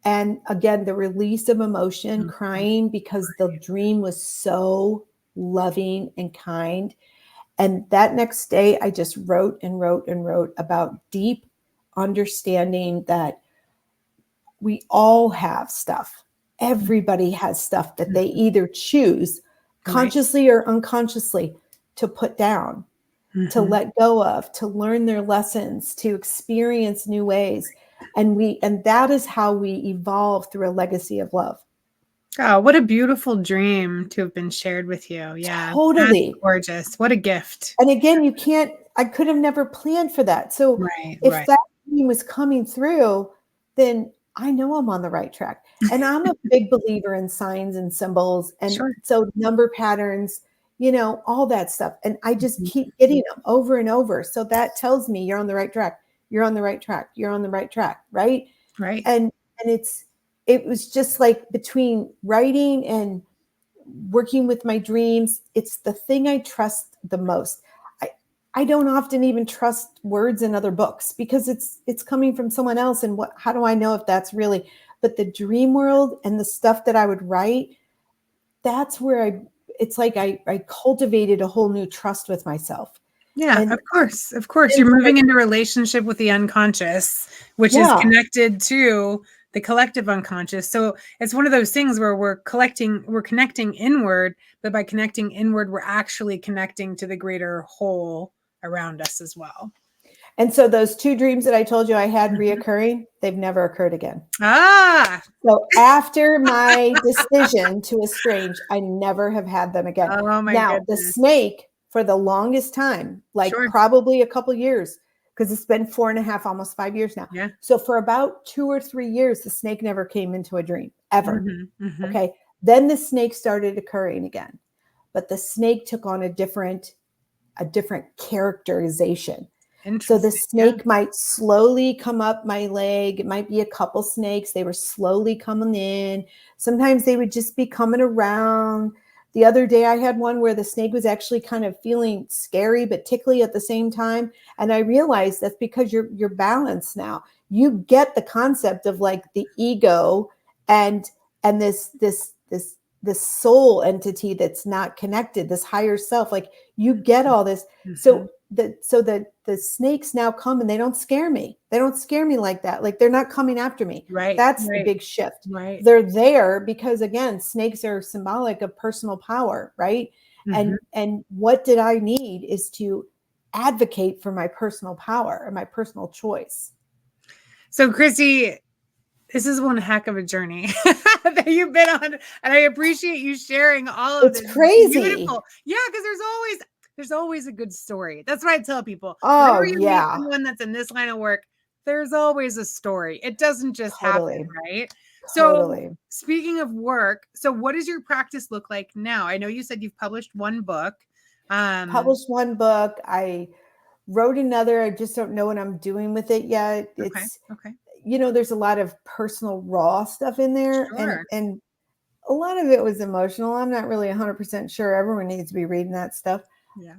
and again, the release of emotion, crying because the dream was so loving and kind. And that next day, I just wrote and wrote and wrote about deep understanding that we all have stuff. Everybody has stuff that they either choose consciously or unconsciously to put down, to let go of, to learn their lessons, to experience new ways. And that is how we evolve through a legacy of love. Oh, what a beautiful dream to have been shared with you. Yeah. Totally. That's gorgeous. What a gift. And again, I could have never planned for that. So if that dream was coming through, then I know I'm on the right track. And I'm a big believer in signs and symbols. And so number patterns, all that stuff. And I just keep getting them over and over. So that tells me you're on the right track. You're on the right track. You're on the right track. Right. Right. And it was just like between writing and working with my dreams, it's the thing I trust the most. I don't often even trust words in other books because it's coming from someone else. And how do I know if that's really, but the dream world and the stuff that I would write, that's where it's like I cultivated a whole new trust with myself. Yeah, of course. You're moving into relationship with the unconscious, which is connected to the collective unconscious. So it's one of those things where we're connecting inward, but by connecting inward, we're actually connecting to the greater whole around us as well. And so those 2 dreams that I told you I had reoccurring, they've never occurred again. So after my decision to estrange, I never have had them again. Oh my goodness. The snake, for the longest time, probably a couple years, because it's been 4.5, almost 5 years now. Yeah. So for about 2 or 3 years, the snake never came into a dream ever. Okay. Then the snake started occurring again, but the snake took on a different characterization. So the snake might slowly come up my leg. It might be a couple snakes. They were slowly coming in. Sometimes they would just be coming around. The other day I had one where the snake was actually kind of feeling scary but tickly at the same time. And I realized that's because you're balanced now. You get the concept of like the ego and this soul entity that's not connected, this higher self. Like you get all this. So the snakes now come and they don't scare me. They don't scare me like that. Like they're not coming after me. Right. That's the big shift. Right. They're there because again, snakes are symbolic of personal power, right? And what did I need is to advocate for my personal power and my personal choice. So Kristi, this is one heck of a journey that you've been on, and I appreciate you sharing all of this. It's crazy. Beautiful. Yeah, because there's always a good story. That's what I tell people. Oh, whenever you meet yeah. someone that's in this line of work, there's always a story. It doesn't just happen, right? Totally. So speaking of work, so what does your practice look like now? I know you said you've published one book. Published one book. I wrote another. I just don't know what I'm doing with it yet. It's okay. You know, there's a lot of personal raw stuff in there. Sure. And a lot of it was emotional. I'm not really 100% sure everyone needs to be reading that stuff. Yeah.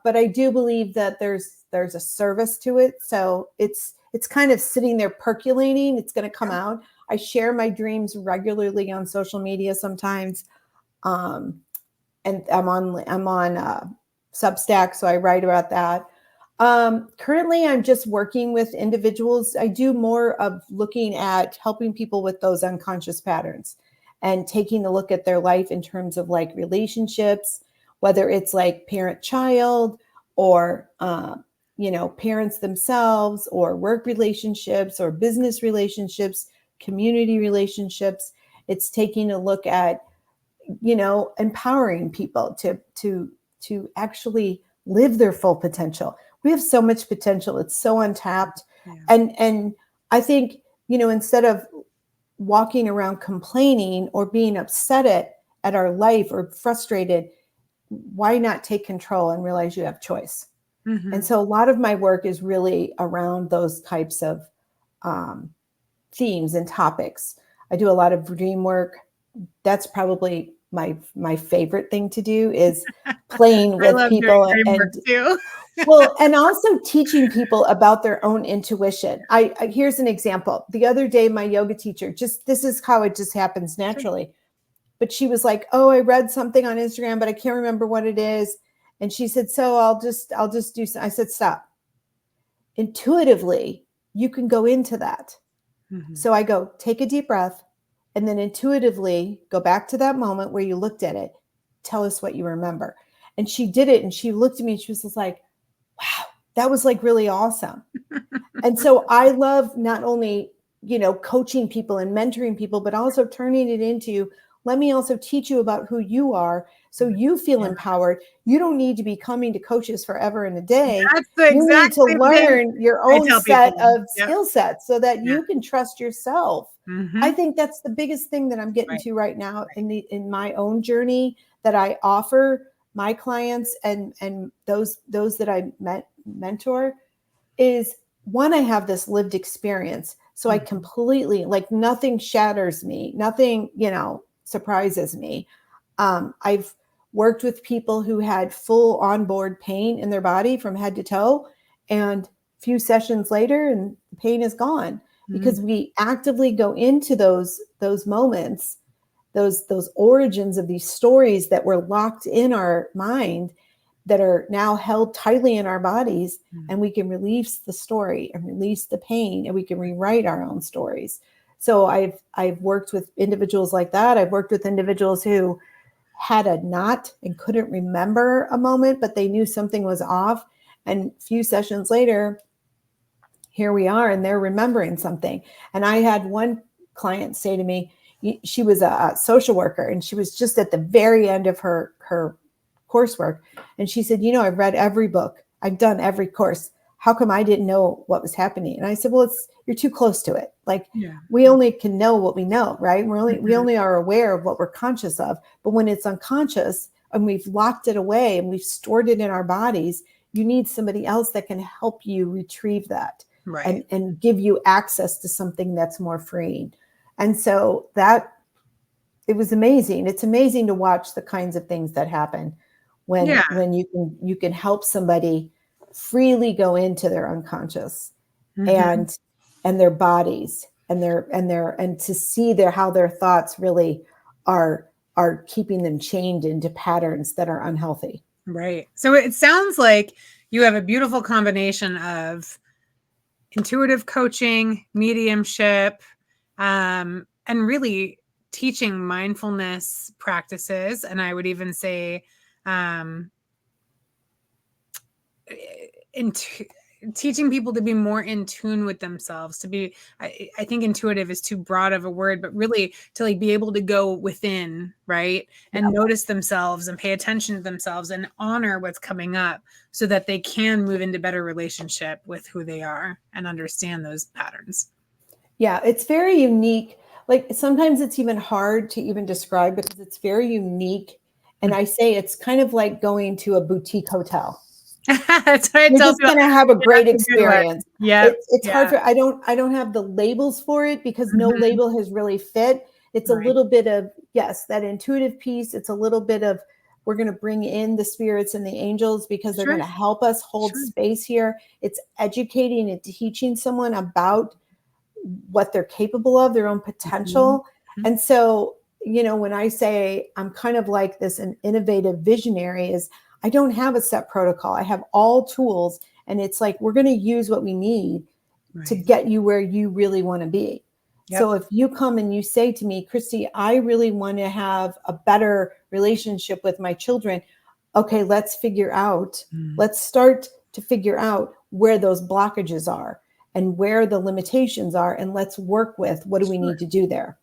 But I do believe that there's a service to it. So it's kind of sitting there percolating. It's going to come out. I share my dreams regularly on social media sometimes. And I'm on Substack, so I write about that. Currently, I'm just working with individuals. I do more of looking at helping people with those unconscious patterns and taking a look at their life in terms of like relationships, whether it's like parent-child or, parents themselves or work relationships or business relationships, community relationships. It's taking a look at, empowering people to actually live their full potential. We have so much potential. It's so untapped. Yeah. And I think, instead of walking around complaining or being upset at our life or frustrated, why not take control and realize you have choice? And so a lot of my work is really around those types of themes and topics. I do a lot of dream work. That's probably my favorite thing to do is playing with people and too. Well, and also teaching people about their own intuition. I here's an example. The other day, my yoga teacher, this is how it just happens naturally. But she was like, "Oh, I read something on Instagram, but I can't remember what it is." And she said, "So I'll just do some." I said, "Stop. Intuitively, you can go into that." So I go, take a deep breath, and then intuitively go back to that moment where you looked at it. Tell us what you remember. And she did it, and she looked at me, and she was just like, "Wow, that was like really awesome." And so I love not only, coaching people and mentoring people, but also turning it into, let me also teach you about who you are so you feel empowered. You don't need to be coming to coaches forever and a day. You need to learn your own set of skill sets so that you can trust yourself. I think that's the biggest thing that I'm getting to right now in my own journey that I offer my clients and those that I mentor is, one, I have this lived experience. So I completely, like, nothing shatters me, nothing, surprises me. I've worked with people who had full onboard pain in their body from head to toe, and a few sessions later and the pain is gone because we actively go into those moments, those origins of these stories that were locked in our mind that are now held tightly in our bodies, and we can release the story and release the pain, and we can rewrite our own stories. So I've worked with individuals like that. I've worked with individuals who had a knot and couldn't remember a moment, but they knew something was off. And a few sessions later, here we are, and they're remembering something. And I had one client say to me, she was a social worker, and she was just at the very end of her coursework. And she said, I've read every book. I've done every course. How come I didn't know what was happening? And I said, well, you're too close to it. Like, we only can know what we know, right? We only are aware of what we're conscious of. But when it's unconscious and we've locked it away and we've stored it in our bodies, you need somebody else that can help you retrieve that and give you access to something that's more freeing. And so that it was amazing. It's amazing to watch the kinds of things that happen when you can help somebody freely go into their unconscious Mm-hmm. and their bodies and to see how their thoughts really are keeping them chained into patterns that are unhealthy. Right. So it sounds like you have a beautiful combination of intuitive coaching, mediumship, and really teaching mindfulness practices. And I would even say, teaching people to be more in tune with themselves, to be, I think intuitive is too broad of a word, but really to like be able to go within, right? And notice themselves and pay attention to themselves and honor what's coming up so that they can move into better relationship with who they are and understand those patterns. Yeah, it's very unique. Like sometimes it's even hard to even describe because it's very unique. And I say it's kind of like going to a boutique hotel. That's what I You're tell just people. going to have a great experience. Yeah. It's hard for, I don't have the labels for it because no label has really fit. It's a little bit of, yes, that intuitive piece. It's a little bit of, we're going to bring in the spirits and the angels because they're going to help us hold space here. It's educating and teaching someone about what they're capable of, their own potential. And so, when I say I'm kind of like this, an innovative visionary is, I don't have a set protocol. I have all tools. And it's like, we're going to use what we need to get you where you really want to be. So if you come and you say to me, Kristi, I really want to have a better relationship with my children. Okay, let's start to figure out where those blockages are and where the limitations are. And let's work with, what do we need to do there?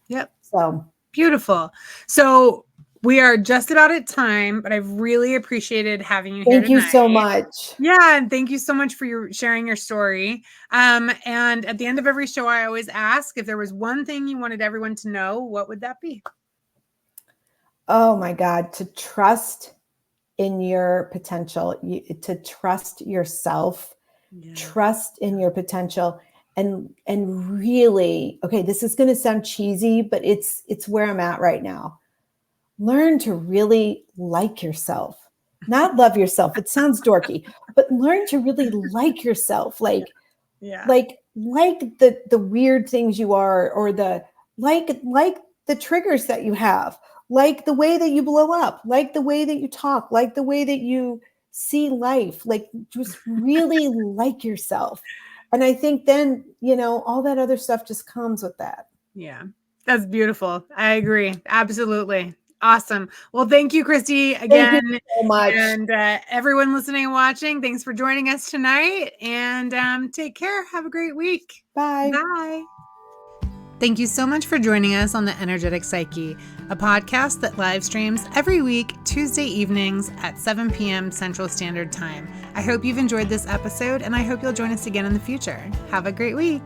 Yep. So beautiful. So we are just about at time, but I've really appreciated having you here thank you tonight. so much. Yeah. And thank you so much for sharing your story. And at the end of every show, I always ask if there was one thing you wanted everyone to know, what would that be? Oh my God, to trust in your potential, to trust yourself, trust in your potential, and really, okay, this is going to sound cheesy, but it's where I'm at right now. Learn to really like yourself, not love yourself. It sounds dorky, but learn to really like yourself. Like the weird things you are, or the like the triggers that you have, like the way that you blow up, like the way that you talk, like the way that you see life, like just really like yourself. And I think then, all that other stuff just comes with that. Yeah, that's beautiful. I agree. Absolutely. Awesome. Well, thank you, Kristi, again. Thank you so much. And everyone listening and watching, thanks for joining us tonight. And take care. Have a great week. Bye. Bye. Thank you so much for joining us on the Energetic Psyche, a podcast that live streams every week, Tuesday evenings at 7 p.m. Central Standard Time. I hope you've enjoyed this episode, and I hope you'll join us again in the future. Have a great week.